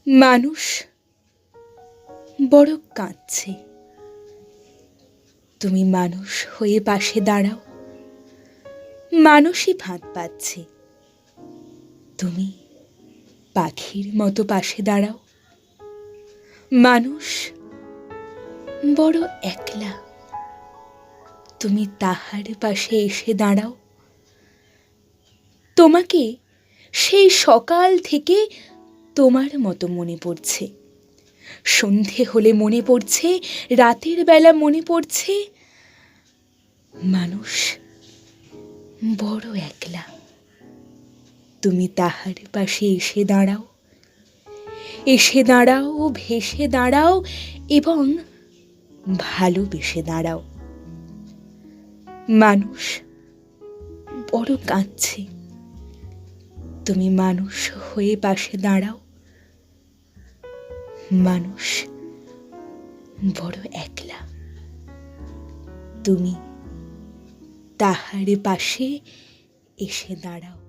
মানুষ বড় কাঁদছে, তুমি মানুষ হয়ে পাশে দাঁড়াও। মানুষই ফাঁদ পাচ্ছে, তুমি পাখির মতো পাশে দাঁড়াও। মানুষ বড় একলা, তুমি তাহার পাশে এসে দাঁড়াও। তোমাকে সেই সকাল থেকে তোমার মতো মনে পড়ছে, সন্ধে হলে মনে পড়ছে, রাতের বেলা মনে পড়ছে। মানুষ বড় একলা, তুমি তাহার পাশে এসে দাঁড়াও। এসে দাঁড়াও, ভেসে দাঁড়াও এবং ভালোবেসে দাঁড়াও। মানুষ বড় কাঁদছে, তুমি মানুষ হয়ে পাশে দাঁড়াও। মানুষ বড় একলা, তুমি তাহার পাশে এসে দাঁড়াও।